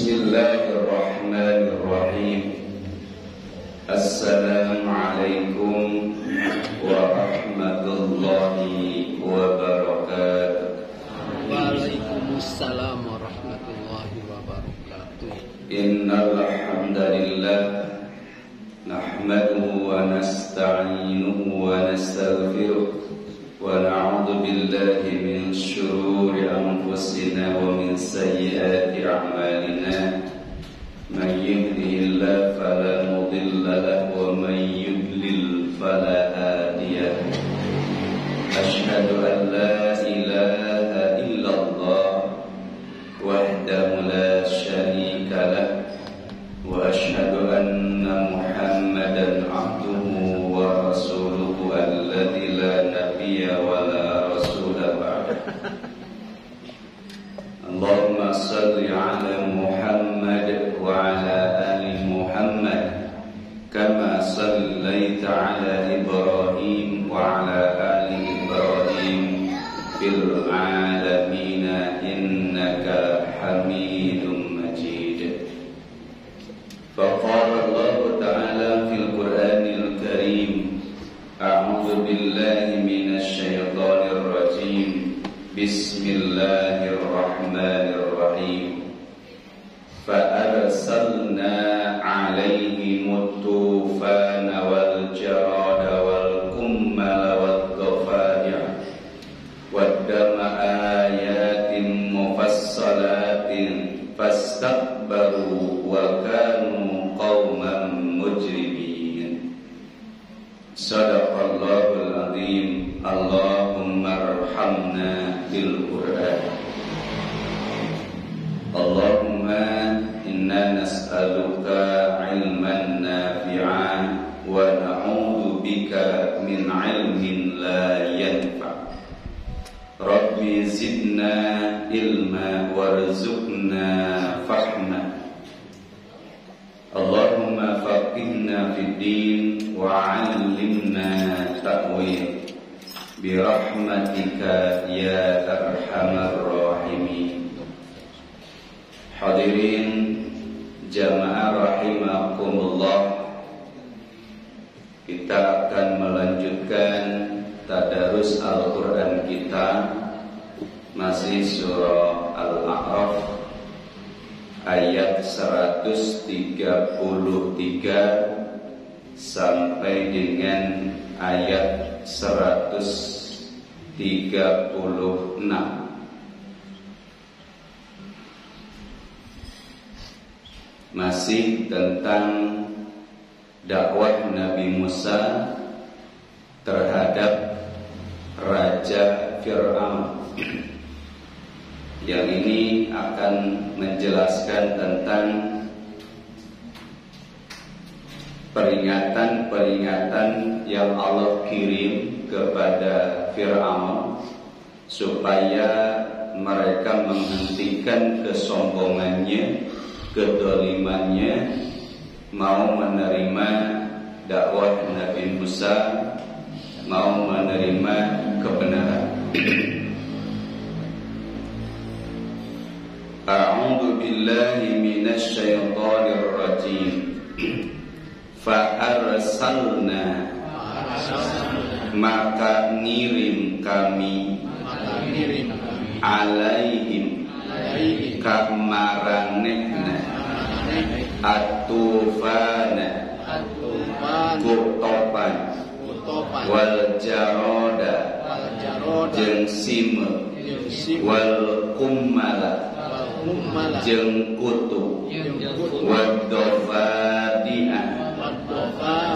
Bismillahirrahmanirrahim. Assalamualaikum warahmatullahi wabarakatuh. Waalaikumsalam warahmatullahi wabarakatuh. Innal hamdalillah nahmaduhu wa nasta'inuhu wa nastaghfiruh wa na'udzu billahi min shururi anfusina wa min sayyiati a'malina. Man yahdihillahu fala mudilla lahu wa man yudlil fala hadiya lahu. Asyhadu an la ilaha illallah wahdahu la syarika lahu wa asyhadu anna Muhammadan abduhu wa rasuluhu alladzi la nabiyya wa la rasula ba'da. Allahumma shalli ala Muhammad wa ala ali Muhammad kama shallaita ala Ibrahim wa ala ali Ibrahim fil alamin innaka Hamidum Majid. Faqala Allah Ta'ala fil Qur'anil Karim, a'udzu billahi minasy syaithanir rajim. Bismillahirrahmanirrahim. Fa'arsalna 'alaihimut tufana wal jarada wal kummala wad dhafadi'a wad dama ayatin mufassalatin fastakbaru wa kanu qauman mujrimin. Shadaqallahul azim. Allahumma arhamna bil Qur'an. Allahumma inna nas'aluka ilman nafi'an wa na'udzu bika min ilmin la yanfa'. Rabbi zidna ilma warzuqna fahma. Allahumma faqihna fid din wa 'allimna ta'wil birahmatika ya arhamar rahimin. Hadirin jamaah rahimakumullah, kita akan melanjutkan tadarus Al-Quran kita, masih surah Al-A'raf ayat 133 sampai dengan ayat 136. Masih tentang dakwah Nabi Musa terhadap Raja Fir'aun. Yang ini akan menjelaskan tentang peringatan-peringatan yang Allah kirim kepada Fir'aun supaya mereka menghentikan kesombongannya, kedolimannya, mau menerima dakwah Nabi Musa, mau menerima kebenaran. A'udzu billahi minasy syaithanir rajim. Fa'arsalna, maka ngirim kami, alaihim, kamaranehna, atufana, kutopan, wal jaroda, jeung sime, wal kummala, jeung kutu, wad dofadi'ah,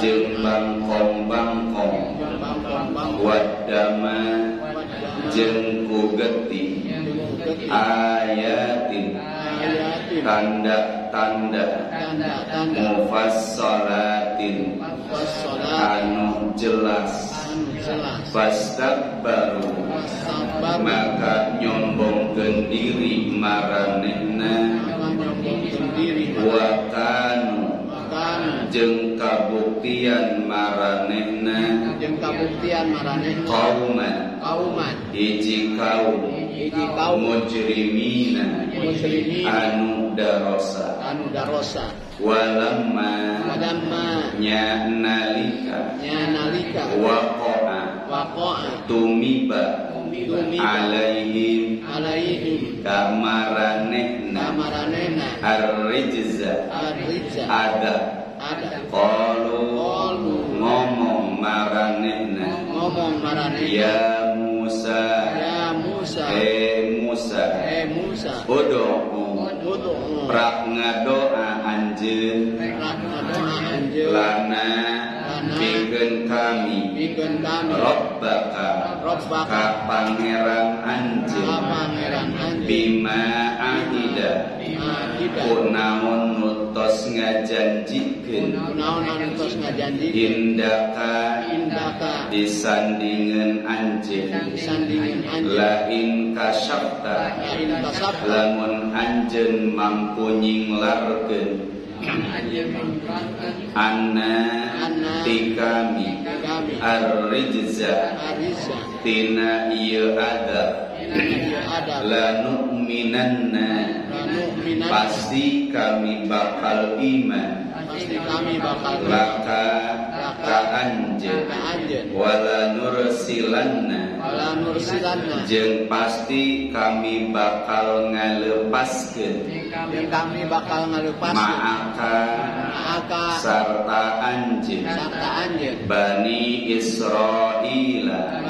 jeung bangkong-bangkong, waddama, jeung kugeti, ayatin, tanda-tanda, mufassalatin, anu jelas. Fastakbaru, maka nyombongkeun diri maranehna, wa kanu, jeung kabuktian maranehna, kauman, hiji kaum, mujrimina, anu darosa. anu darosa walamma nya nalika waqa'a tumiba alaihim kamaranehna ar-rijza ada qalu ngomong maranehna ya Musa Musa udu prak ngadoa anjeun lana pikeun kami Rabbaka ka pangeran anjeun bima ahida kunaon nutos ngajanjikeun indaka disandingeun anjeun lain kasyafta lamun anjeun mampu nyinglarkeun anna tikami ar-rijza tina ieu adab lanu'minanna pasti kami bakal iman laka ka anjeun wala nursilanna jeung pasti kami bakal ngalepaskeun ma'aka sarta anjeun Bani Israila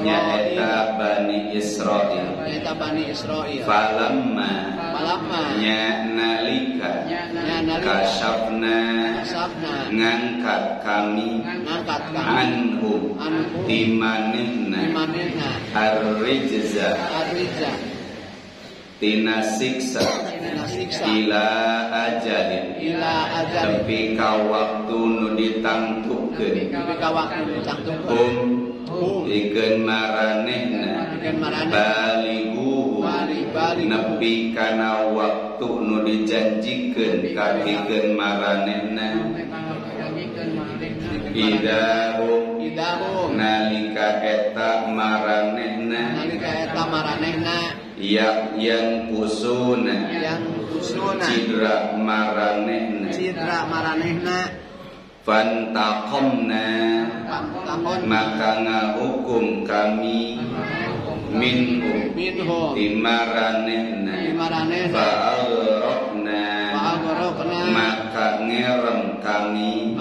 nyaeta Bani Israil falamma nya nalika kasyafna ngangkat kami anhum timanehna ar-rijza tina siksa ila ajalin tepi ka waktu nu ditangtukeun ikeun maranehna balighu nepi kana waktu nu dijanjikeun ka pikeun maranehna idahum nalika eta maranehna yang kusuna cidra maranehna fantaqomna maka ngahukum kami minhum timaranehna fa'aghraqna maka ngerem kami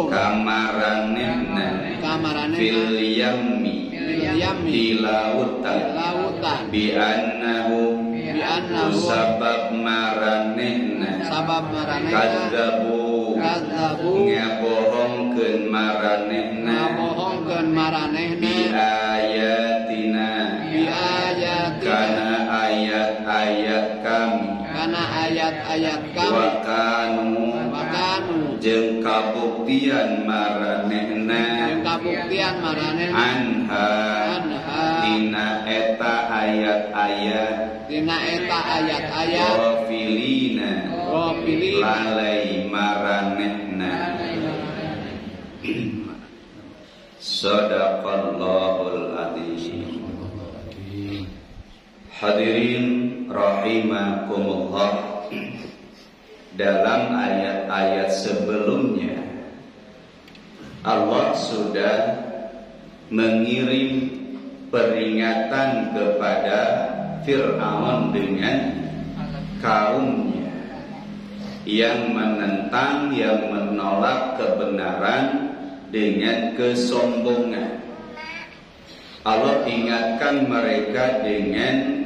kamaranehna fil yammi di lautan bi'annahu sabab maranehna kadzabu ngabohongkeun maranehna biayatina kana ayat-ayat kami wa kanu jeung kabuktian maranehna anha tina eta ayat-ayat ghafilina lalai maranehna. Sadaqallahul adzim. Hadirin rahimakumullah, dalam ayat-ayat sebelumnya Allah sudah mengirim peringatan kepada Fir'aun dengan kaumnya yang menentang, yang menolak kebenaran dengan kesombongan. Allah ingatkan mereka dengan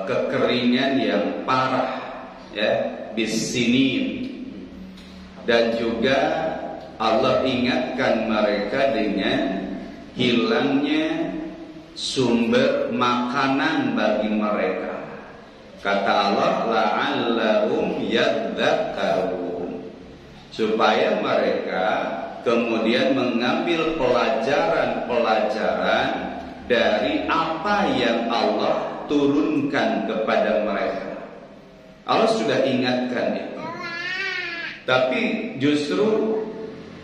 kekeringan yang parah, ya, bisinin. Dan juga Allah ingatkan mereka dengan hilangnya sumber makanan bagi mereka. Kata Allah, la'allahum yadzakkarun, supaya mereka kemudian mengambil pelajaran-pelajaran dari apa yang Allah turunkan kepada mereka. Allah sudah ingatkan itu, tapi justru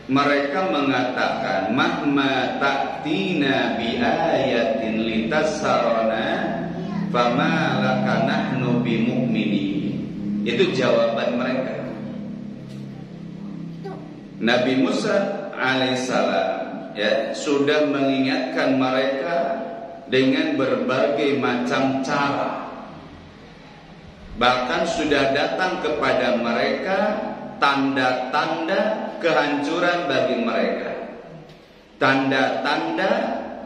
mereka mengatakan, mahma ta'tina bi ayatin litasarana fama laka nahnu bimu'minin. Itu jawaban mereka. Nabi Musa alaihissalam sudah mengingatkan mereka dengan berbagai macam cara. Bahkan sudah datang kepada mereka tanda-tanda kehancuran bagi mereka. Tanda-tanda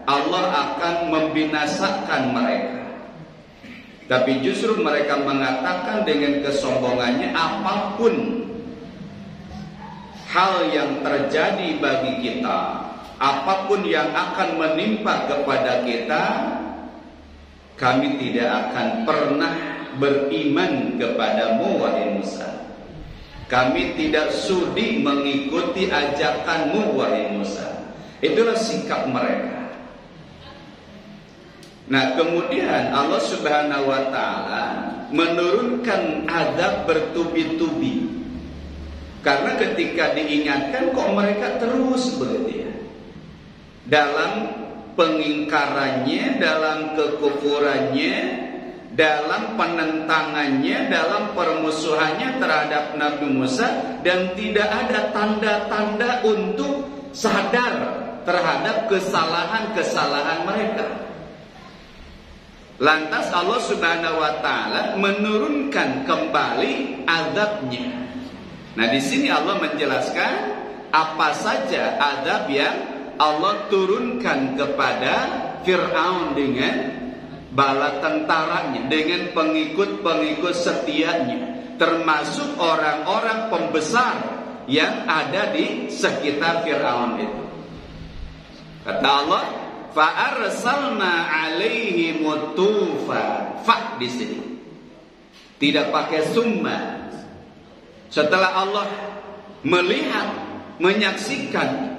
Allah akan membinasakan mereka. Tapi justru mereka mengatakan dengan kesombongannya, apapun hal yang terjadi bagi kita, apapun yang akan menimpa kepada kita, kami tidak akan pernah beriman kepadamu wahai Musa. Kami tidak sudi mengikuti ajakanmu wahai Musa. Itulah sikap mereka. Nah, kemudian Allah Subhanahu wa taala menurunkan azab bertubi-tubi. Karena ketika diingatkan kok mereka terus begitu ya, dalam pengingkarannya, dalam kekufurannya, dalam penentangannya, dalam permusuhannya terhadap Nabi Musa, dan tidak ada tanda-tanda untuk sadar terhadap kesalahan-kesalahan mereka. Lantas Allah Subhanahu wa taala menurunkan kembali azabnya. Nah, di sini Allah menjelaskan apa saja azab yang Allah turunkan kepada Fir'aun dengan bala tentaranya, dengan pengikut-pengikut setianya, termasuk orang-orang pembesar yang ada di sekitar Fir'aun itu. Kata Allah, fa arsalna alaihim tufan. Fa di sini tidak pakai summa. Setelah Allah melihat, menyaksikan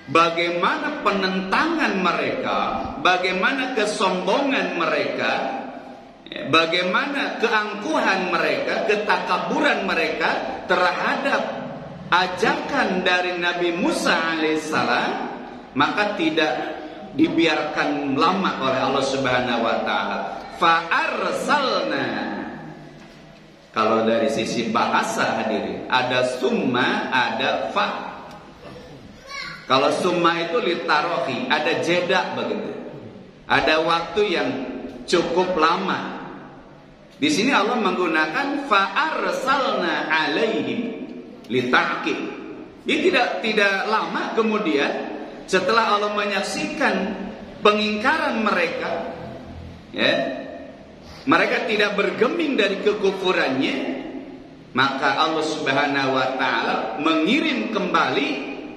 bagaimana penentangan mereka, bagaimana kesombongan mereka, bagaimana keangkuhan mereka, ketakaburan mereka terhadap ajakan dari Nabi Musa alaihissalam, maka tidak dibiarkan lama oleh Allah Subhanahu wa taala. Fa arsalna. Kalau dari sisi bahasa hadirin, ada summa, ada fa. Kalau summa itu litarohi, ada jeda begitu. Ada waktu yang cukup lama. Di sini Allah menggunakan fa arsalna alaihim litaqib. Ini tidak lama kemudian setelah Allah menyaksikan pengingkaran mereka, mereka tidak bergeming dari kekufurannya, maka Allah Subhanahu wa taala mengirim kembali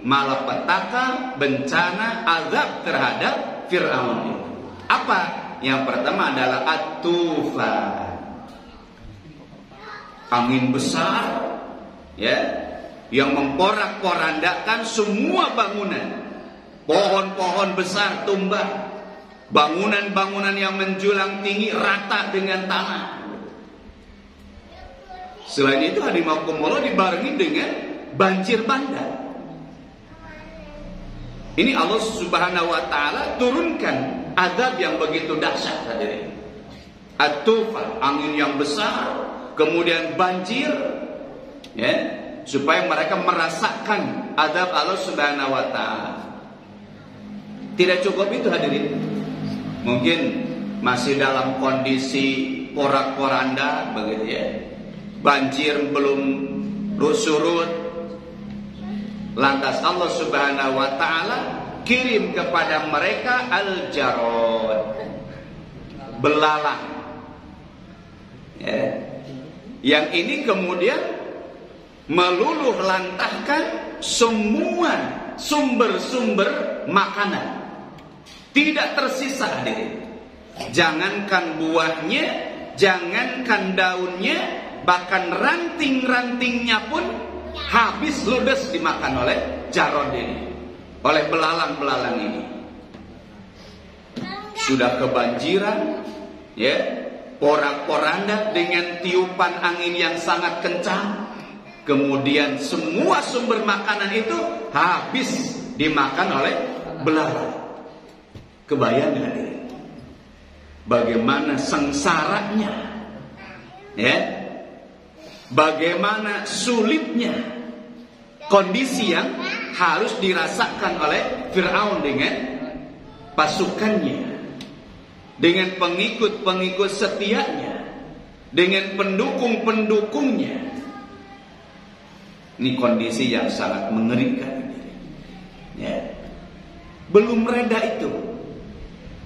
malapetaka, bencana, azab terhadap Fir'aun. Apa? Yang pertama adalah at-tufan. Angin besar yang memporak-porandakan semua bangunan. Pohon-pohon besar tumbah, bangunan-bangunan yang menjulang tinggi rata dengan tanah. Selain itu hadimakumullah dibarengi dengan banjir bandang. Ini Allah Subhanahu wa taala turunkan azab yang begitu dahsyat hadirin. At-tufan, angin yang besar, kemudian banjir, supaya mereka merasakan azab Allah Subhanahu wa taala. Tidak cukup itu hadirin. Mungkin masih dalam kondisi porak-poranda begitu ya. Banjir belum surut. Lantas Allah Subhanahu wa taala kirim kepada mereka al-jarad, belalang. Yang ini kemudian meluluh lantahkan semua sumber-sumber makanan. Tidak tersisa hadirin. Jangankan buahnya, jangankan daunnya, bahkan ranting-rantingnya pun habis ludes dimakan oleh jarod ini, oleh belalang-belalang ini. Sudah kebanjiran, porak-poranda dengan tiupan angin yang sangat kencang. Kemudian semua sumber makanan itu habis dimakan oleh belalang. Kebayang nggak ini? bagaimana sengsaranya, ya, bagaimana sulitnya kondisi yang harus dirasakan oleh Fir'aun dengan pasukannya, dengan pengikut-pengikut setianya, dengan pendukung-pendukungnya. Ini kondisi yang sangat mengerikan, ya. Belum reda itu,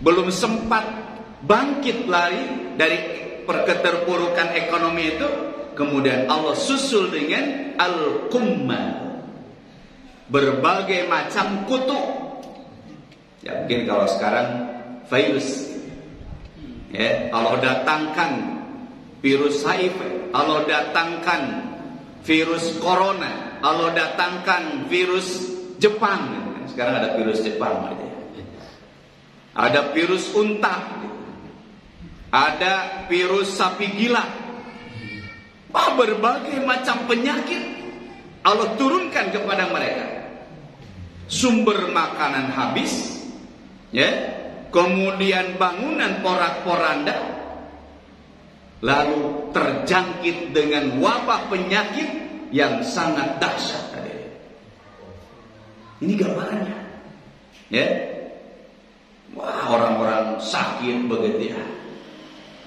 belum sempat bangkit lari dari keterpurukan ekonomi itu, kemudian Allah susul dengan al-qummal, berbagai macam kutuk. Ya, mungkin kalau sekarang virus, ya, Allah datangkan virus HIV, Allah datangkan virus corona, Allah datangkan virus Jepang. Sekarang ada virus Jepang, ada virus unta, ada virus sapi gila, berbagai macam penyakit Allah turunkan kepada mereka. Sumber makanan habis, ya, kemudian bangunan porak-poranda, lalu terjangkit dengan wabah penyakit yang sangat dahsyat. Ini gambarannya, ya. Wah, orang-orang sakit begitu, ya,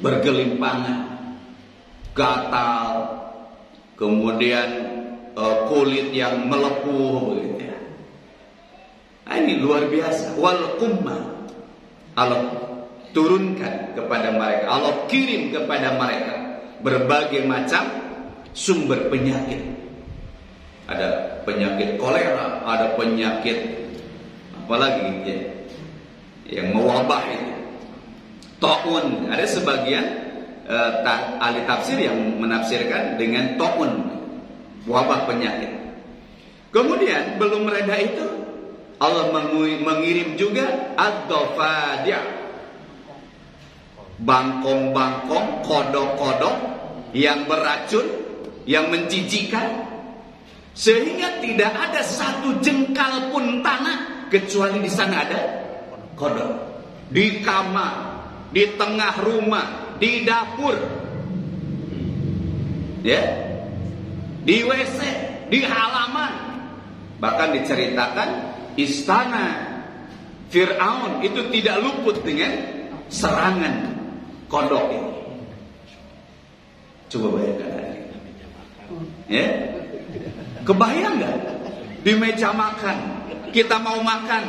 bergelimpangan, gatal, kemudian kulit yang melepuh begitu, ya. Nah, ini luar biasa. Wal qumma, Allah turunkan kepada mereka, Allah kirim kepada mereka berbagai macam sumber penyakit. Ada penyakit kolera, ada penyakit apalagi, ya, yang mewabah itu, taun. Ada sebagian ahli tafsir yang menafsirkan dengan taun, wabah penyakit. Kemudian belum reda itu, Allah mengirim juga ad-dafadi', bangkong-bangkong, kodok-kodok yang beracun, yang menjijikkan, sehingga tidak ada satu jengkal pun tanah kecuali di sana ada kodok. Di kamar, di tengah rumah, di dapur, ya, di WC, di halaman. Bahkan diceritakan istana Fir'aun itu tidak luput dengan serangan kodok ini. Coba bayangkan, ya. Kebayang nggak? Di meja makan, kita mau makan,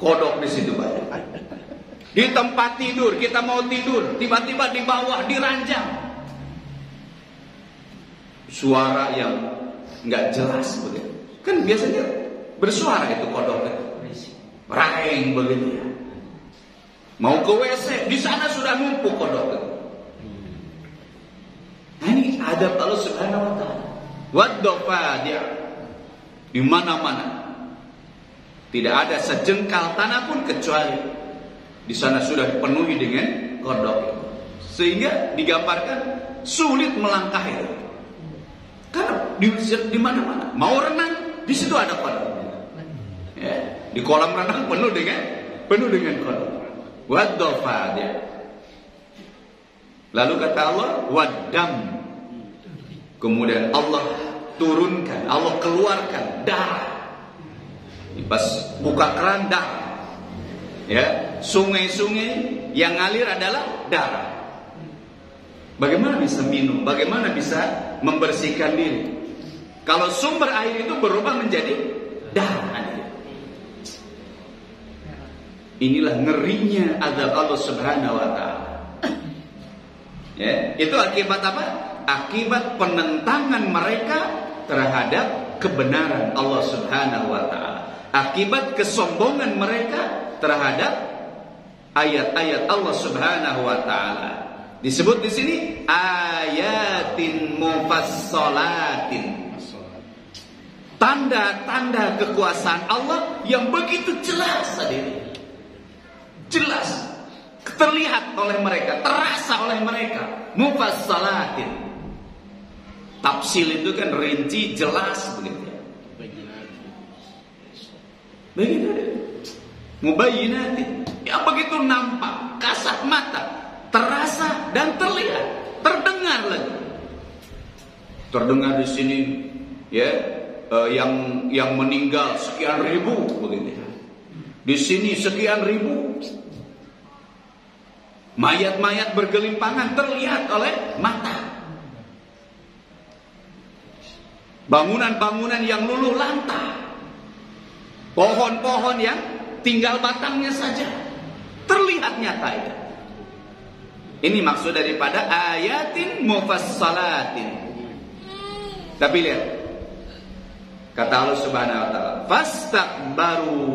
kodok di situ banyak. Di tempat tidur, kita mau tidur, tiba-tiba di bawah, di ranjang, suara yang nggak jelas begitu. Kan biasanya bersuara itu kodok itu, raing begitu, ya. Mau ke WC, di sana sudah numpuk kodok itu. Nah, ini adab Allah Subhanahu wa Ta'ala. Wad-dafadi', di mana-mana tidak ada sejengkal tanah pun kecuali di sana sudah dipenuhi dengan kodok, sehingga digambarkan sulit melangkah itu. Karena di mana-mana mau renang di situ ada kodok, ya, di kolam renang penuh dengan kodok. Wad-dafadi'. Lalu kata Allah wad-dam, kemudian Allah turunkan, Allah keluarkan darah. Pas buka keran darah, ya, sungai-sungai yang ngalir adalah darah. Bagaimana bisa minum? Bagaimana bisa membersihkan diri kalau sumber air itu berubah menjadi darah? Inilah ngerinya azab Allah Subhanahu wa Ta'ala. Ya, itu akibat apa? Akibat penentangan mereka terhadap kebenaran Allah Subhanahu wa Ta'ala. Akibat kesombongan mereka terhadap ayat-ayat Allah Subhanahu wa Ta'ala. Disebut di sini ayatin mufassalatin. Tanda-tanda kekuasaan Allah yang begitu jelas tadi. Jelas terlihat oleh mereka, terasa oleh mereka. Mufassalatin. Tafsil itu kan rinci, jelas begitu. Begitu. Mubayyinatin. yang begitu nampak, kasat mata, terasa dan terlihat, terdengar lagi. Terdengar di sini, ya, yang meninggal sekian ribu, begitu. Di sini sekian ribu. Mayat-mayat bergelimpangan terlihat oleh mata. Bangunan-bangunan yang luluh lantah. Pohon-pohon yang tinggal batangnya saja terlihat nyata itu. Ini maksud daripada ayatin mufassalatin. Tapi lihat, kata Allah Subhanahu wa taala, fastakbaru,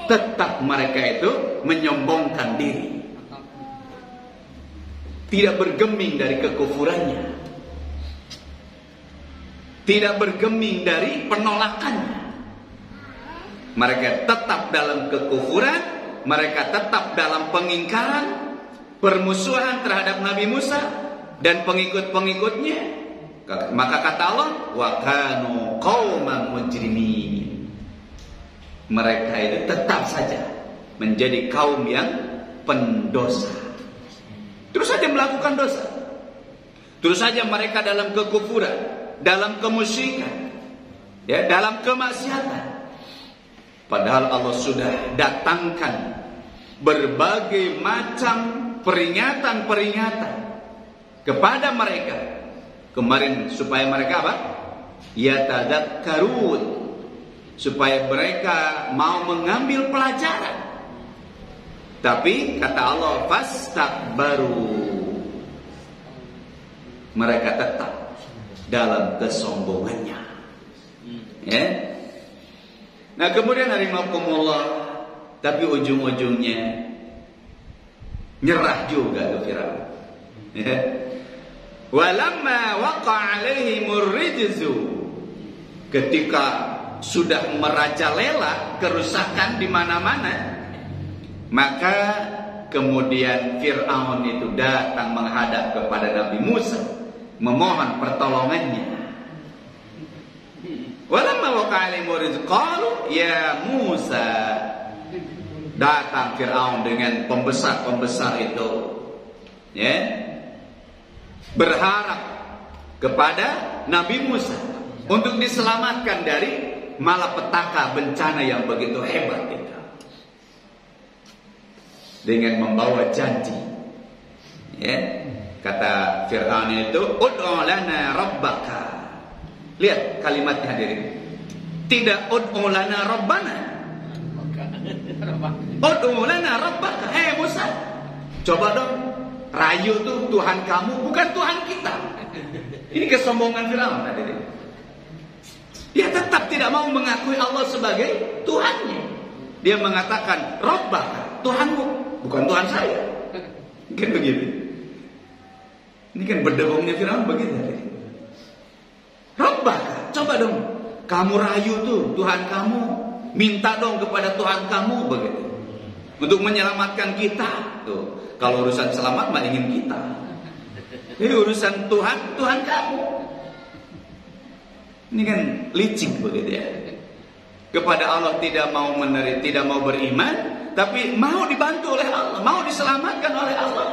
tetap mereka itu menyombongkan diri. Tidak bergeming dari kekufurannya, tidak bergeming dari penolakannya. Mereka tetap dalam kekufuran, mereka tetap dalam pengingkaran, permusuhan terhadap Nabi Musa dan pengikut-pengikutnya. Maka kata Allah, wa kanu qauman mujrimin. Mereka itu tetap saja menjadi kaum yang pendosa. Terus saja melakukan dosa. Terus saja mereka dalam kekufuran, dalam kemusyrikan, ya, dalam kemaksiatan. Padahal Allah sudah datangkan berbagai macam peringatan-peringatan kepada mereka kemarin, supaya mereka apa? Yatadzakkarun, supaya mereka mau mengambil pelajaran. Tapi kata Allah, fastakbaru, mereka tetap dalam kesombongannya. Ya. Nah kemudian harimakumullah, tapi ujung-ujungnya nyerah juga ke Firaun. Ya. Walamma waqa alaihimur rijzu, ketika sudah merajalela kerusakan di mana-mana, maka kemudian Fir'aun itu datang menghadap kepada Nabi Musa, memohon pertolongannya. Walamma waqa'a alaihimur rijzu qalu ya Musa, datang Fir'aun dengan pembesar-pembesar itu, ya, berharap kepada Nabi Musa untuk diselamatkan dari malapetaka bencana yang begitu hebat itu, dengan membawa janji. Ya, kata Fir'aun itu, ud'u lana rabbaka. Lihat kalimatnya hadirin. Tidak ud'u lana rabbana, ud'u lana rabbaka. Hei Musa, coba dong rayu tuh Tuhan kamu, bukan Tuhan kita. Ini kesombongan Firaun hadirin. Dia tetap tidak mau mengakui Allah sebagai Tuhannya. Dia mengatakan rabbaka, Tuhanmu, bukan Tuhan saya. Kan begitu. Ini kan berdebongnya Firaun begitu hadirin. Rabbaka, coba dong kamu rayu tuh Tuhan kamu, minta dong kepada Tuhan kamu begitu, untuk menyelamatkan kita. Tuh, kalau urusan selamat mah ingin kita. Ini urusan Tuhan, Tuhan kamu. Ini kan licik begitu ya. Kepada Allah tidak mau menerima, tidak mau beriman, tapi mau dibantu oleh Allah, mau diselamatkan oleh Allah.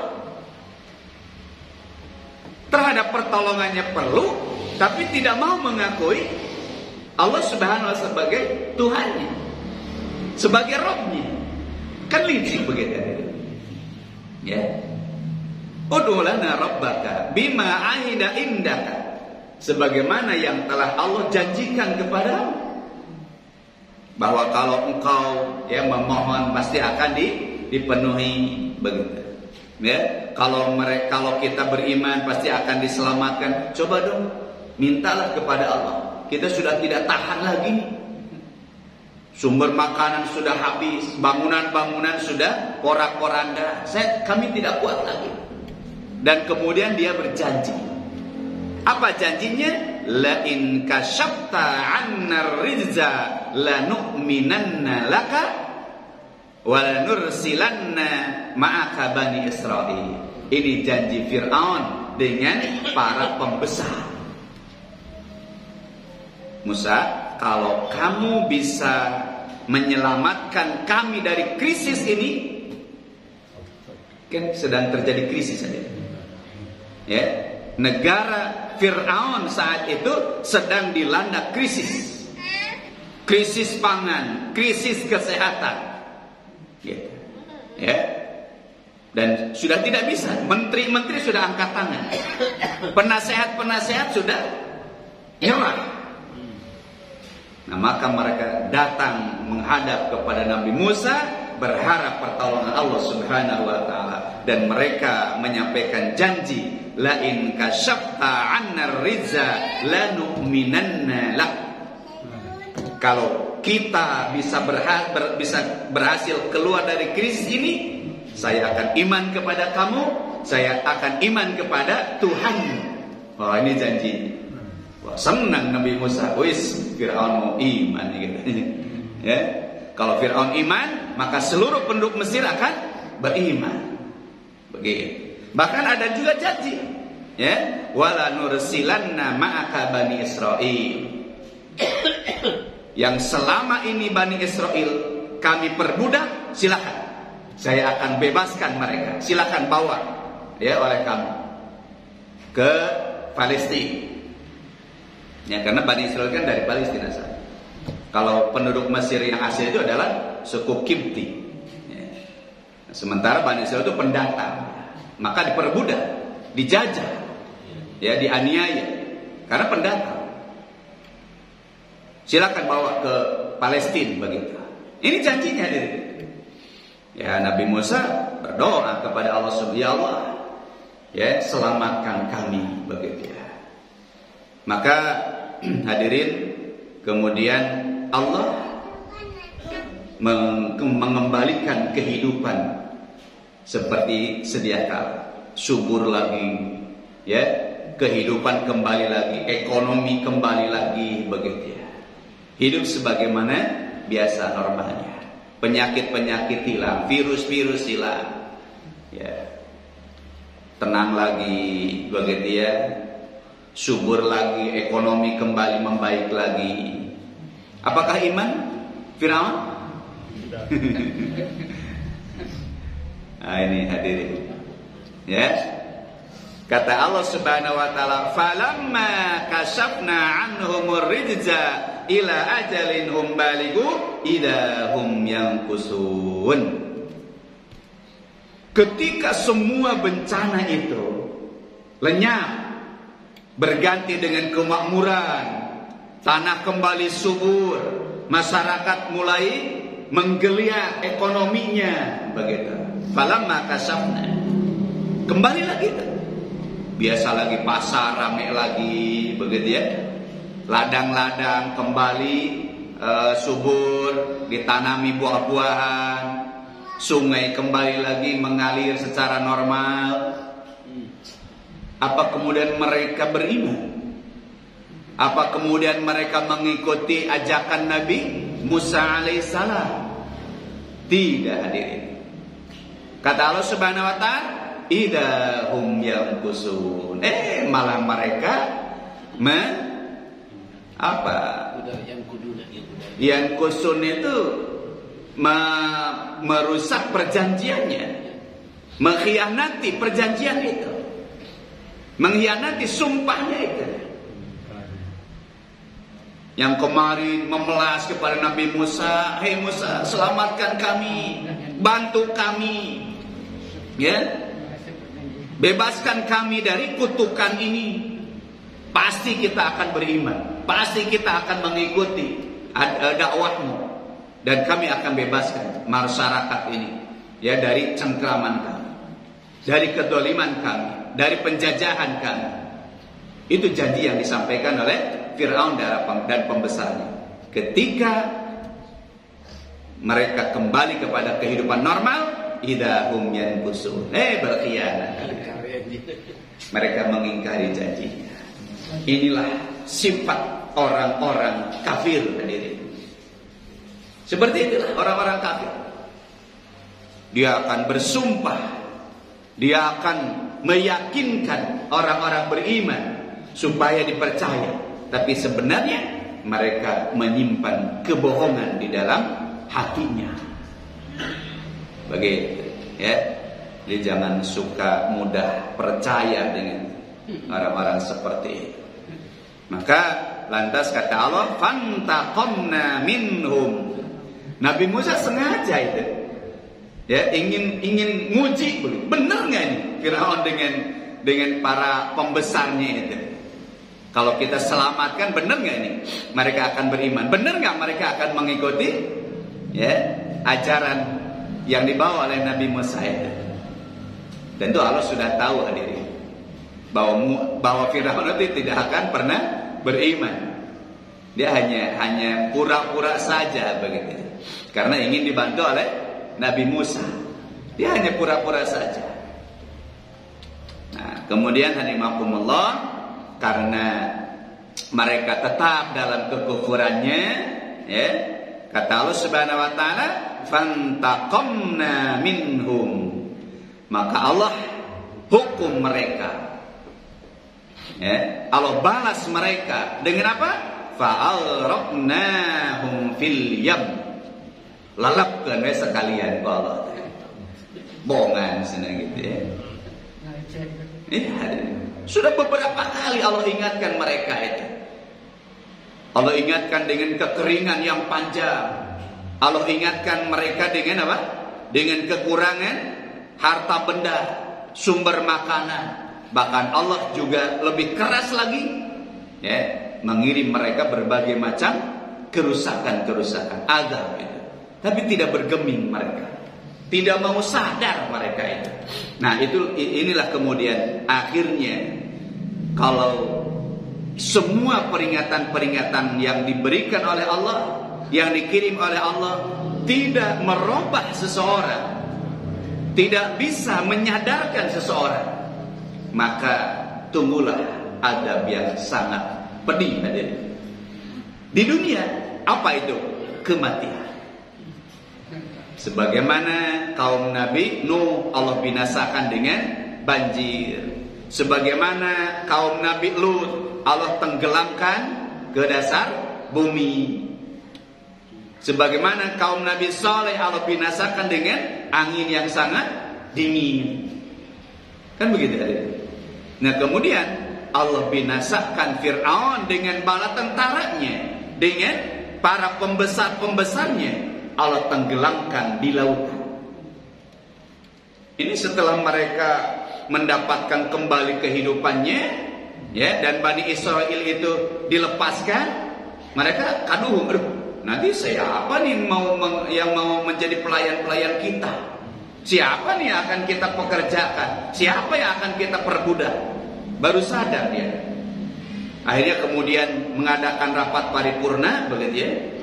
Terhadap pertolongannya perlu, tapi tidak mau mengakui Allah Subhanahu wa ta'ala sebagai Tuhannya, sebagai Rabbnya. Kan licik begitu ya. Ud'u lana rabbaka bima ahida indaka, sebagaimana yang telah Allah janjikan kepadamu, bahwa kalau engkau ya memohon pasti akan dipenuhi begitu. Ya, kalau kita beriman pasti akan diselamatkan. Coba dong mintalah kepada Allah. Kita sudah tidak tahan lagi. Sumber makanan sudah habis, bangunan-bangunan sudah porak-poranda. Kami tidak kuat lagi. Dan kemudian dia berjanji. Apa janjinya? La in kasyafta 'anna rizza lanu'minanna laka wa lanursilanna ma'aka bani Israil. Ini janji Fir'aun dengan para pembesar. Musa, kalau kamu bisa menyelamatkan kami dari krisis ini, Kan sedang terjadi krisis saja. Ya, negara Fir'aun saat itu sedang dilanda krisis. Krisis pangan, krisis kesehatan. Gitu. Ya. Dan sudah tidak bisa, menteri-menteri sudah angkat tangan. Penasehat-penasehat sudah nyerah. Nah, maka mereka datang menghadap kepada Nabi Musa, berharap pertolongan Allah Subhanahu wa taala, dan mereka menyampaikan janji, la in kasyafta 'annar rizza lanu'minanna lak. Kalau kita bisa berhasil keluar dari krisis ini, saya akan iman kepada kamu, saya akan iman kepada Tuhan. Oh, ini janji. Wah, senang Nabi Musa. Wis, Fir'aun mau iman gitu. Ya. Kalau Fir'aun iman, maka seluruh penduduk Mesir akan beriman. Begitu. Bahkan ada juga janji, ya, wala nursilanna ma'aka bani Israil. Yang selama ini Bani Israel kami perbudak, silakan. Saya akan bebaskan mereka. Silakan bawa, ya, oleh kamu ke Palestina. Ya, karena Bani Israel kan dari Palestina. Kalau penduduk Mesir yang asli itu adalah suku Kipti. Ya. Sementara Bani Israel itu pendatang, maka diperbudak, dijajah, ya, dianiaya karena pendatang. Silakan bawa ke Palestina begitu. Ini janjinya diri. Ya, Nabi Musa berdoa kepada Allah Subhanahu, ya Allah, ya, selamatkan kami begitu ya. Maka hadirin, kemudian Allah mengembalikan kehidupan seperti sedia kala, subur lagi, ya, kehidupan kembali lagi, ekonomi kembali lagi begitu ya. Hidup sebagaimana biasa normalnya. Penyakit-penyakit hilang, virus-virus hilang. Ya. Tenang lagi begitu ya. Subur lagi, ekonomi kembali membaik lagi. Apakah iman Fir'aun? Nah, ini hadirin. Ya. Kata Allah Subhanahu wa taala, "Falamma kasyafna 'anhumur rijza ila ajalin hum balighu idahum yankusun." Ketika semua bencana itu lenyap, berganti dengan kemakmuran, tanah kembali subur, masyarakat mulai menggeliat ekonominya begitu. Falamma kasyafna, kembali lagi tuh. Biasa lagi pasar rame lagi begitu ya. Ladang-ladang kembali subur, ditanami buah-buahan, sungai kembali lagi mengalir secara normal. Apa kemudian mereka beriman? Apa kemudian mereka mengikuti ajakan Nabi Musa alaihissalam? Tidak, hadirin. Kata Allah Subhanahu wa taala, idahum yankusun. Malah mereka yang kusun itu merusak perjanjiannya, mengkhianati perjanjian itu, mengkhianati sumpahnya itu. Yang kemarin memelas kepada Nabi Musa, "Hei Musa, selamatkan kami, bantu kami, ya, bebaskan kami dari kutukan ini. Pasti kita akan beriman, pasti kita akan mengikuti dakwahmu, dan kami akan bebaskan masyarakat ini, ya, dari cengkraman kami, dari kedoliman kami, dari penjajahan kami." Itu janji yang disampaikan oleh Fir'aun dan pembesarnya. Ketika mereka kembali kepada kehidupan normal, idahum yankusun, berkhianat. Mereka mengingkari janjinya. Inilah sifat orang-orang kafir sendiri. Seperti itulah orang-orang kafir. Dia akan bersumpah, dia akan meyakinkan orang-orang beriman supaya dipercaya, tapi sebenarnya mereka menyimpan kebohongan di dalam hatinya. Begitu, ya. Jadi jangan suka mudah percaya dengan orang-orang seperti itu. Maka lantas kata Allah, fantaqamna minhum. Nabi Musa sengaja itu, ya, ingin nguji, benar nggak ini Firaun dengan para pembesarnya itu. Kalau kita selamatkan, benar nggak ini mereka akan beriman? Benar nggak mereka akan mengikuti, ya, ajaran yang dibawa oleh Nabi Musa itu? Tentu Allah sudah tahu hadirin bahwa Firaun itu tidak akan pernah beriman. Dia hanya pura-pura saja begitu, karena ingin dibantu oleh Nabi Musa. Dia hanya pura-pura saja. Nah, kemudian hadimakumullah, karena mereka tetap dalam kekufurannya, ya, kata Allah Subhanahu wa taala, fantaqamna minhum. Maka Allah hukum mereka, ya, Allah balas mereka dengan apa? Fa'alraqnahum fil yam. Lalapkan sekalian Allah. Bongan senang gitu, ya. Sudah beberapa kali Allah ingatkan mereka itu. Allah ingatkan dengan kekeringan yang panjang. Allah ingatkan mereka dengan apa? Dengan kekurangan harta benda, sumber makanan. Bahkan Allah juga lebih keras lagi, ya, mengirim mereka berbagai macam kerusakan azab itu. Tapi tidak bergeming mereka, tidak mau sadar mereka itu. Nah, inilah kemudian akhirnya, kalau semua peringatan-peringatan yang diberikan oleh Allah, yang dikirim oleh Allah, tidak merubah seseorang, tidak bisa menyadarkan seseorang, maka tunggulah adab yang sangat pedih hadirin. Di dunia apa itu? Kematian. Sebagaimana kaum Nabi Nuh Allah binasakan dengan banjir. Sebagaimana kaum Nabi Lut Allah tenggelamkan ke dasar bumi. Sebagaimana kaum Nabi Saleh Allah binasakan dengan angin yang sangat dingin. Kan begitu hadirin. Nah, kemudian Allah binasakan Fir'aun dengan bala tentaranya, dengan para pembesar-pembesarnya. Allah tenggelamkan di lautan. Ini setelah mereka mendapatkan kembali kehidupannya, ya, dan Bani Israel itu dilepaskan, mereka aduh, nanti siapa nih yang mau menjadi pelayan-pelayan kita? Siapa nih yang akan kita pekerjakan? Siapa yang akan kita perbudak? Baru sadar dia. Akhirnya kemudian mengadakan rapat paripurna, begitu ya.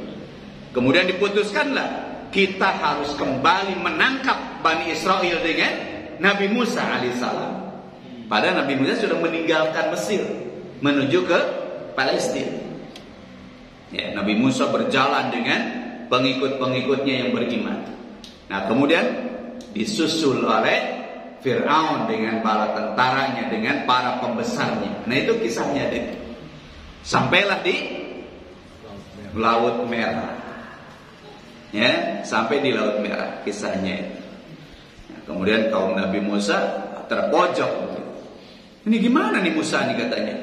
Kemudian diputuskanlah kita harus kembali menangkap Bani Israel dengan Nabi Musa alaihissalam. Padahal Nabi Musa sudah meninggalkan Mesir menuju ke Palestina. Ya, Nabi Musa berjalan dengan pengikut-pengikutnya yang beriman. Nah, kemudian disusul oleh Fir'aun dengan bala tentaranya, dengan para pembesarnya. Nah, itu kisahnya deh. Sampailah di Laut Merah. Ya, sampai di Laut Merah kisahnya itu. Nah, kemudian kaum Nabi Musa terpojok. Ini gimana nih Musa nih katanya?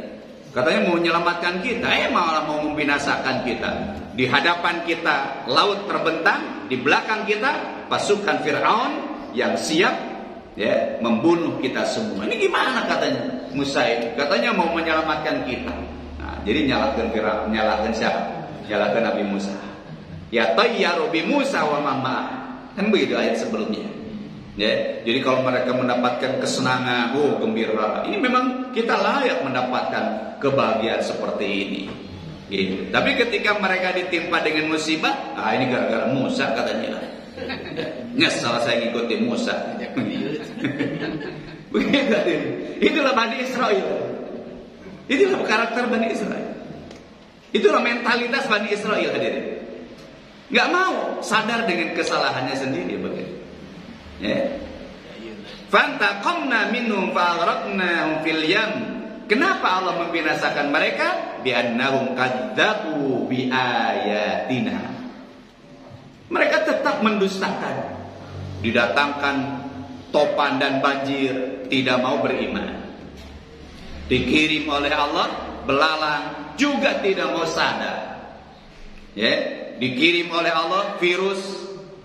Katanya mau menyelamatkan kita, malah mau membinasakan kita. Di hadapan kita laut terbentang, di belakang kita pasukan Fir'aun yang siap, ya, membunuh kita semua. Ini gimana katanya Musa itu? Katanya mau menyelamatkan kita. Nah, jadi nyalakan Fir'aun, nyalakan siapa? Nyalakan Nabi Musa. Ya tayyaru bi Musa wa mama. Kan begitu ayat sebelumnya. Ya, jadi kalau mereka mendapatkan kesenangan, gembira, ini memang kita layak mendapatkan kebahagiaan seperti ini. Gitu. Tapi ketika mereka ditimpa dengan musibah, ini gara-gara Musa katanya. Nyesal saya ngikuti Musa. Begitu. Itulah Bani Israel. Itulah karakter Bani Israel. Itulah mentalitas Bani Israel hadirin. Gak mau sadar dengan kesalahannya sendiri begitu. Ya. Fantaqamna minhum fa'aghraqnahum fil yam. Kenapa Allah membinasakan mereka? Bi'annahum kadzdzabu biayatina. Mereka tetap mendustakan. Didatangkan topan dan banjir, tidak mau beriman. Dikirim oleh Allah belalang, juga tidak mau sadar. Ya, dikirim oleh Allah virus,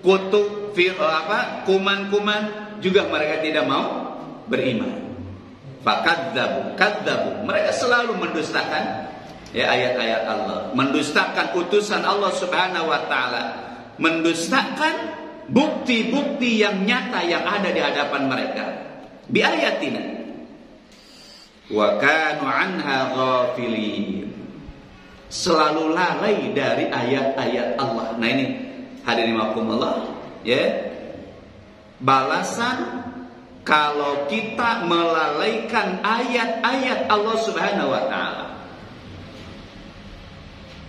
kutu, kuman-kuman, juga mereka tidak mau beriman. Kadzabu, mereka selalu mendustakan ya ayat-ayat Allah, mendustakan utusan Allah Subhanahu wa taala, mendustakan bukti-bukti yang nyata yang ada di hadapan mereka. Bi ayatina wa kanu anha ghafilin, selalu lalai dari ayat-ayat Allah. Nah ini hadirin rahimakumullah, ya, balasan kalau kita melalaikan ayat-ayat Allah Subhanahu wa taala.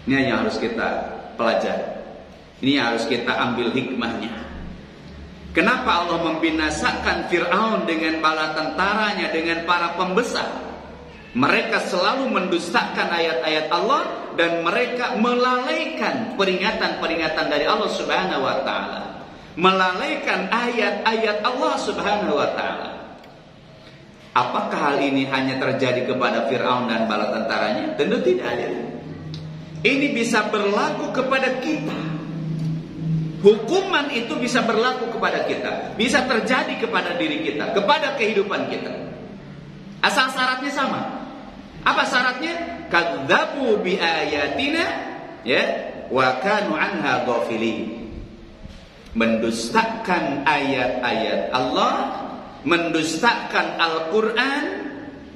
Ini yang harus kita pelajari. Ini yang harus kita ambil hikmahnya. Kenapa Allah membinasakan Fir'aun dengan bala tentaranya, dengan para pembesar? Mereka selalu mendustakan ayat-ayat Allah dan mereka melalaikan peringatan-peringatan dari Allah Subhanahu wa taala. Melalaikan ayat-ayat Allah Subhanahu wa taala. Apakah hal ini hanya terjadi kepada Fir'aun dan bala tentaranya? Tentu tidak ada. Ini bisa berlaku kepada kita. Hukuman itu bisa berlaku kepada kita, bisa terjadi kepada diri kita, kepada kehidupan kita. Asal syaratnya sama. Apa syaratnya? Kadzabu bi ayatina, ya, wa kanu anha ghafilin. Mendustakan ayat-ayat Allah, mendustakan Al-Qur'an,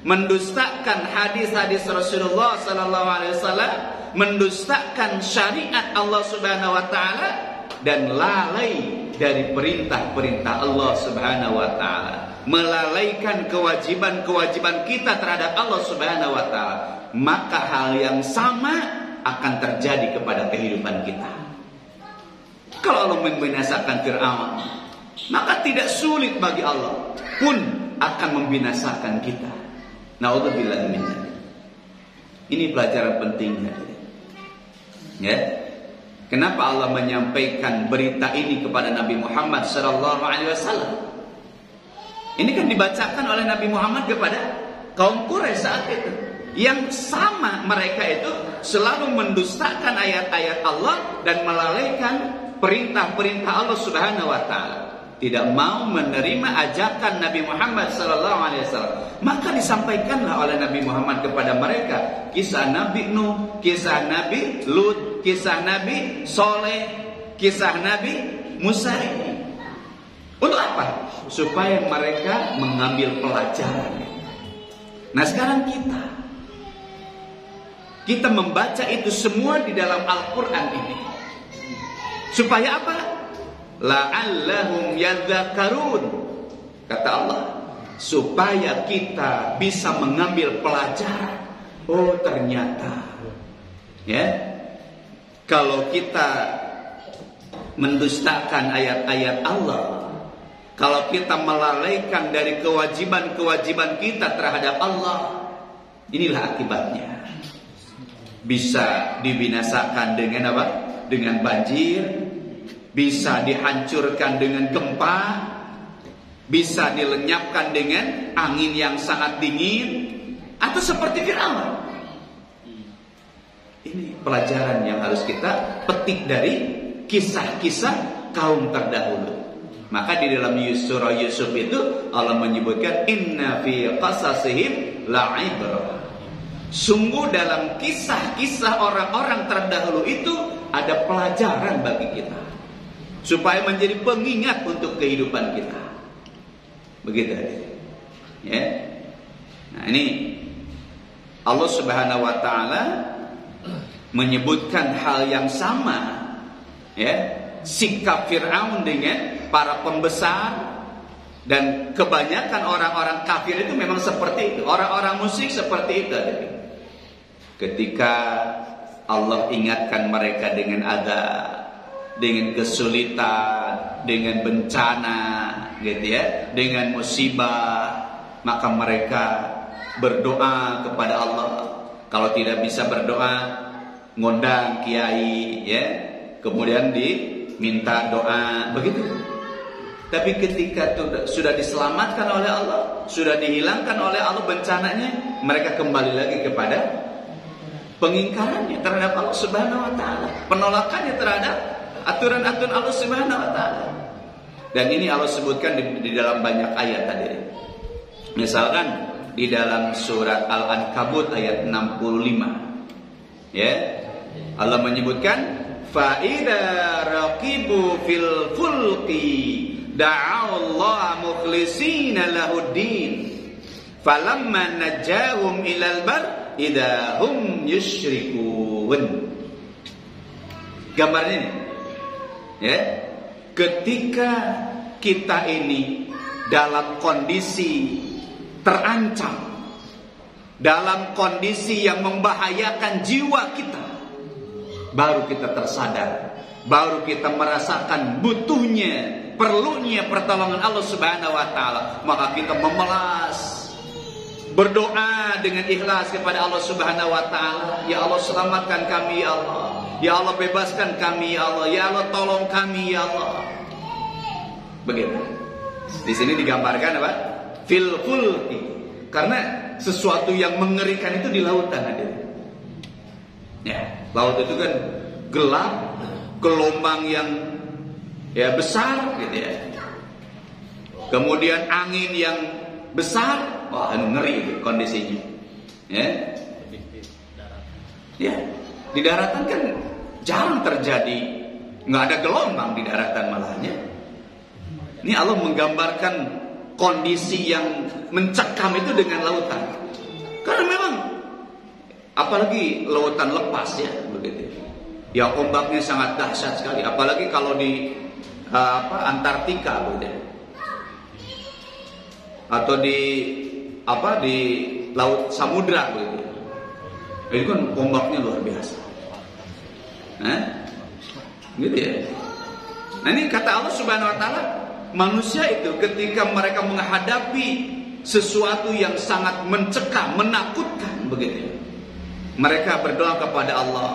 mendustakan hadis-hadis Rasulullah sallallahu alaihi wasallam, mendustakan syariat Allah Subhanahu wa taala, dan lalai dari perintah-perintah Allah Subhanahu wa taala, melalaikan kewajiban-kewajiban kita terhadap Allah Subhanahu wa taala, maka hal yang sama akan terjadi kepada kehidupan kita. Kalau Allah membinasakan Fir'aun, maka tidak sulit bagi Allah pun akan membinasakan kita. Na'udzubillah min dzalik. Ini pelajaran pentingnya. Ya. Kenapa Allah menyampaikan berita ini kepada Nabi Muhammad sallallahu alaihi wasallam? Ini kan dibacakan oleh Nabi Muhammad kepada kaum Quraisy saat itu. Yang sama mereka itu selalu mendustakan ayat-ayat Allah dan melalaikan perintah-perintah Allah Subhanahu wa taala. Tidak mau menerima ajakan Nabi Muhammad sallallahu alaihi wasallam. Maka disampaikanlah oleh Nabi Muhammad kepada mereka kisah Nabi Nuh, kisah Nabi Lut, kisah Nabi Soleh, kisah Nabi Musa ini. Untuk apa? Supaya mereka mengambil pelajaran. Nah sekarang kita membaca itu semua di dalam Al-Quran ini. Supaya apa? La'allahum yadzakarun, kata Allah, supaya kita bisa mengambil pelajaran. Oh ternyata, ya, kalau kita mendustakan ayat-ayat Allah, kalau kita melalaikan dari kewajiban-kewajiban kita terhadap Allah, inilah akibatnya. Bisa dibinasakan dengan apa? Dengan banjir, bisa dihancurkan dengan gempa, bisa dilenyapkan dengan angin yang sangat dingin, atau seperti Fir'aun. Ini pelajaran yang harus kita petik dari kisah-kisah kaum terdahulu. Maka di dalam surah Yusuf itu Allah menyebutkan inna fi qasasihim la'ibrah. Sungguh dalam kisah-kisah orang-orang terdahulu itu ada pelajaran bagi kita, supaya menjadi pengingat untuk kehidupan kita. Begitu ya. Nah ini Allah Subhanahu wa taala menyebutkan hal yang sama, ya, sikap Fir'aun dengan para pembesar. Dan kebanyakan orang-orang kafir itu memang seperti itu. Orang-orang musyrik seperti itu. Ketika Allah ingatkan mereka dengan azab, dengan kesulitan, dengan bencana, gitu ya, dengan musibah, maka mereka berdoa kepada Allah. Kalau tidak bisa berdoa, ngundang kiai, ya, kemudian diminta doa, begitu. Tapi ketika sudah diselamatkan oleh Allah, sudah dihilangkan oleh Allah bencananya, mereka kembali lagi kepada pengingkarannya terhadap Allah Subhanahu wa taala, penolakannya terhadap aturan-aturan Allah Subhanahu wa taala. Dan ini Allah sebutkan di dalam banyak ayat tadi. Misalkan di dalam surat Al-Ankabut ayat 65. Ya. Allah menyebutkan fa idza raqibu fil fulqi da'allaha mukhlishina lahuddin falamma najahum ilal bar idza hum yusyrikun. Gambarnya ini. Ya. Ketika kita ini dalam kondisi terancam, dalam kondisi yang membahayakan jiwa kita, baru kita tersadar, baru kita merasakan butuhnya, perlunya pertolongan Allah Subhanahu wa taala, maka kita memelas berdoa dengan ikhlas kepada Allah Subhanahu wa taala. Ya Allah, selamatkan kami ya Allah. Ya Allah, bebaskan kami ya Allah. Ya Allah, tolong kami ya Allah. Begitu. Di sini digambarkan apa? Fil fulki. Karena sesuatu yang mengerikan itu di lautan ada. Ya, laut itu kan gelap, gelombang yang ya besar gitu ya. Kemudian angin yang besar, wah ngeri itu kondisinya. Ya. Ya, di daratan kan jarang terjadi, nggak ada gelombang di daratan malahnya. Ini Allah menggambarkan kondisi yang mencekam itu dengan lautan. Karena memang apalagi lautan lepas ya begitu. Ya ombaknya sangat dahsyat sekali, apalagi kalau di Antartika begitu. Atau di laut samudra begitu. Itu kan ombaknya luar biasa. Gitu ya. Nah ini kata Allah Subhanahu wa taala, manusia itu ketika mereka menghadapi sesuatu yang sangat mencekam, menakutkan begitu, mereka berdoa kepada Allah.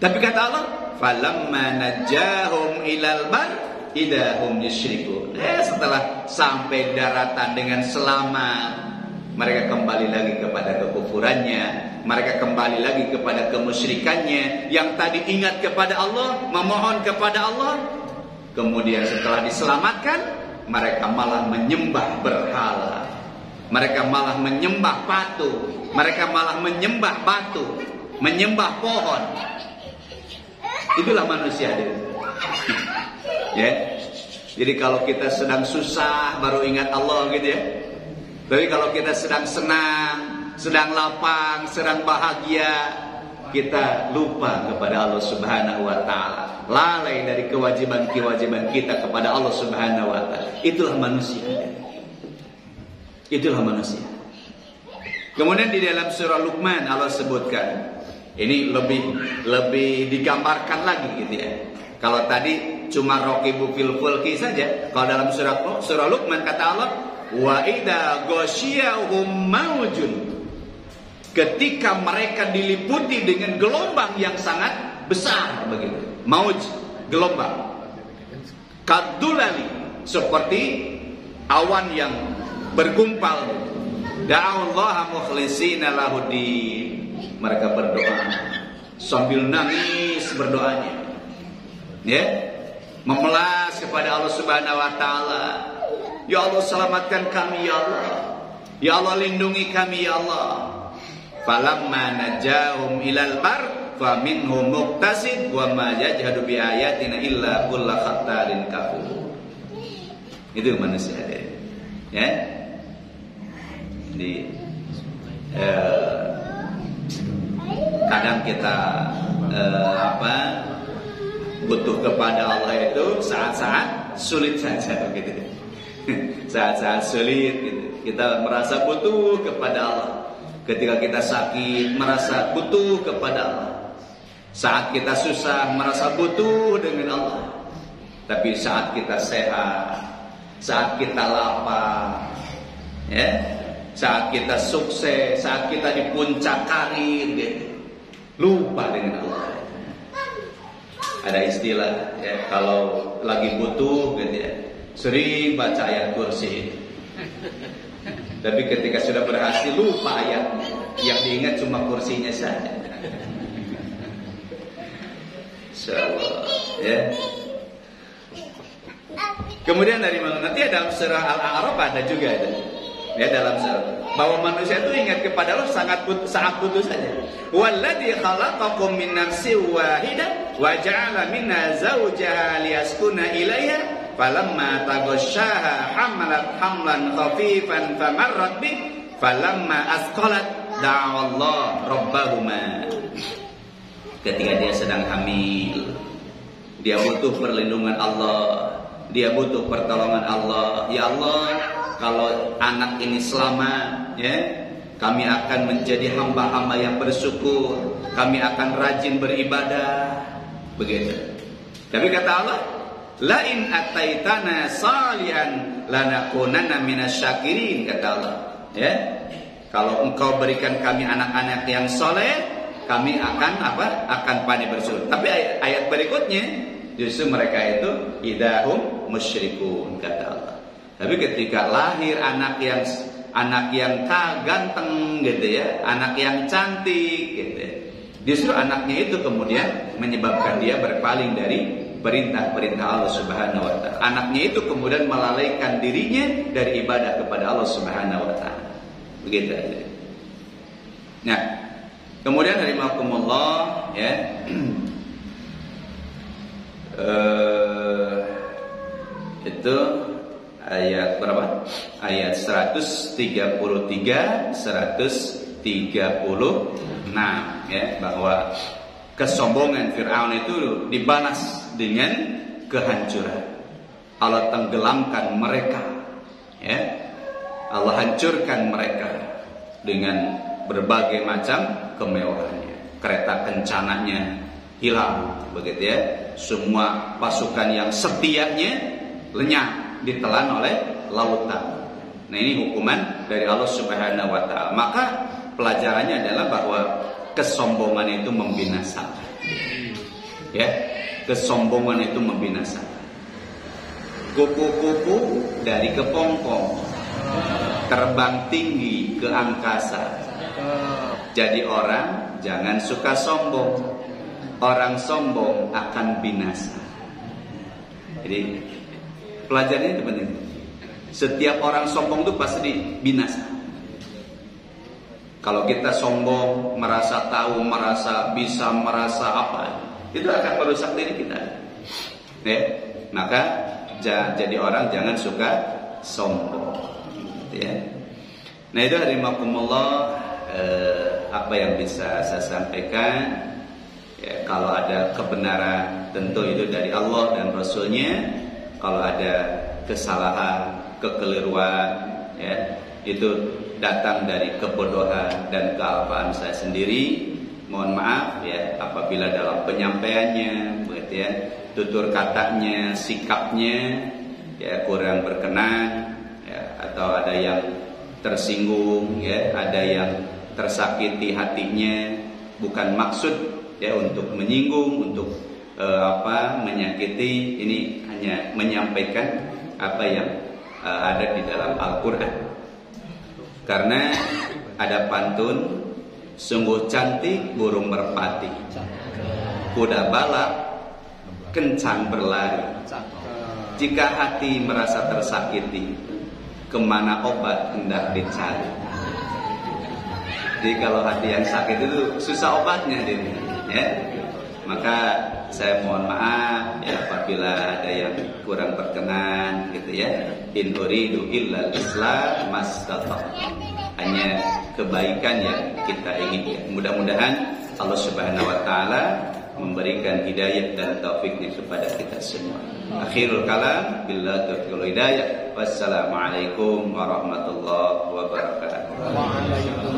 Tapi kata Allah, falamma najahum ilal bar idahum yusyrikun. Setelah sampai daratan dengan selamat, mereka kembali lagi kepada kekufurannya, mereka kembali lagi kepada kemusyrikannya. Yang tadi ingat kepada Allah, memohon kepada Allah, kemudian setelah diselamatkan, mereka malah menyembah berhala, mereka malah menyembah patung, mereka malah menyembah batu, menyembah pohon. Itulah manusia dia. Ya. Jadi kalau kita sedang susah baru ingat Allah gitu ya. Tapi kalau kita sedang senang, sedang lapang, sedang bahagia, kita lupa kepada Allah Subhanahu wa taala, lalai dari kewajiban-kewajiban kita kepada Allah Subhanahu wa taala. Itulah manusia. Itulah manusia. Kemudian di dalam surah Luqman Allah sebutkan, ini lebih digambarkan lagi gitu ya. Kalau tadi cuma raqibu fil fulki saja, kalau dalam surah Luqman kata Allah, wa idza ghasyiyahum maujun, ketika mereka diliputi dengan gelombang yang sangat besar begitu. Mauj, gelombang. Kadulali, seperti awan yang bergumpal. Da'allaha mukhlishina lahuddin. Mereka berdoa sambil nangis berdoanya. Ya, memelas kepada Allah Subhanahu wa taala. Ya Allah, selamatkan kami ya Allah. Ya Allah, lindungi kami ya Allah. Falamma najahum ilal bar faminhum muqtasid wa ma yajhadu bi ayatina illa kullu khattarin kafur. Itu manusia dia. Ya. Jadi kadang kita butuh kepada Allah itu saat-saat sulit saja begitu. Saat-saat sulit gitu. Kita merasa butuh kepada Allah. Ketika kita sakit merasa butuh kepada Allah. Saat kita susah merasa butuh dengan Allah. Tapi saat kita sehat, saat kita lapar, ya, saat kita sukses, saat kita di puncak karir gitu, lupa dengan Allah. Ada istilah ya, kalau lagi butuh gitu ya, sering baca ayat kursi. Tapi ketika sudah berhasil lupa ayatnya. Yang diingat cuma kursinya saja. Insyaallah, ya. Kemudian dari mana? Nanti dalam surah Al-A'raf ada juga itu. Ya, dalam surah bahwa manusia itu ingat kepada Allah sangat butuh saja. Walladzi khalaqakum min nafsin wahidah wa ja'ala minha zawjaha liyaskuna ilaiha falamma taghashaha hamalat hamlan khafifan famarrat bih falamma asqalat da'a Allah rabbahuma. Ketika dia sedang hamil, dia butuh perlindungan Allah, dia butuh pertolongan Allah. Ya Allah, kalau anak ini selamat, ya, kami akan menjadi hamba-hamba yang bersyukur, kami akan rajin beribadah, begitu. Tapi kata Allah, la in ataitana salihan lanakunanna minasyakirin, kata Allah, ya. Kalau engkau berikan kami anak-anak yang soleh, kami akan apa? Akan pandai bersyukur. Tapi ayat berikutnya justru mereka itu idahum musyrikun, kata Allah. Tapi ketika lahir anak yang ganteng gitu ya, anak yang cantik gitu ya, justru anaknya itu kemudian menyebabkan dia berpaling dari perintah-perintah Allah Subhanahu wa taala. Anaknya itu kemudian melalaikan dirinya dari ibadah kepada Allah Subhanahu wa taala. Begitu aja. Nah, kemudian rahimakumullah, ya. Itu ayat berapa? Ayat 133, 136, ya, bahwa kesombongan Fir'aun itu dibalas dengan kehancuran. Allah tenggelamkan mereka, ya. Allah hancurkan mereka dengan berbagai macam kemewahannya. Kereta kencananya hilang, begitu ya. Semua pasukan yang setianya lenyap, ditelan oleh lautan. Nah, ini hukuman dari Allah Subhanahu wa taala. Maka pelajarannya adalah bahwa kesombongan itu membinasakan. Ya, kesombongan itu membinasakan. Kupu-kupu dari kepompong terbang tinggi ke angkasa. Jadi orang jangan suka sombong. Orang sombong akan binasa. Jadi pelajarannya itu penting. Setiap orang sombong itu pasti binasa. Kalau kita sombong, merasa tahu, merasa bisa, merasa apa, itu akan merusak diri kita. Ya, maka jadi orang jangan suka sombong. Ya. Nah, itu hadimakumullah, apa yang bisa saya sampaikan. Ya, kalau ada kebenaran tentu itu dari Allah dan Rasulnya. Kalau ada kesalahan, kekeliruan, ya, itu datang dari kebodohan dan kealpaan saya sendiri. Mohon maaf ya apabila dalam penyampaiannya, begitu ya, tutur katanya, sikapnya ya kurang berkenan, ya, atau ada yang tersinggung, ya, ada yang tersakiti hatinya, bukan maksud ya untuk menyinggung, untuk menyakiti. Ini hanya menyampaikan apa yang ada di dalam Al-Quran. Karena ada pantun, sungguh cantik burung merpati, kuda balap kencang berlari. Jika hati merasa tersakiti, kemana obat hendak dicari. Jadi kalau hati yang sakit itu susah obatnya, ya. Maka saya mohon maaf ya apabila ada yang kurang berkenan, gitu ya. In uridu illal islam mastata'tu. Hanya kebaikan yang kita inginkan. Mudah-mudahan Allah Subhanahu wa taala memberikan hidayah dan taufiknya kepada kita semua. Akhirul kalam, billahi taufiq hidayah. Wassalamualaikum warahmatullahi wabarakatuh.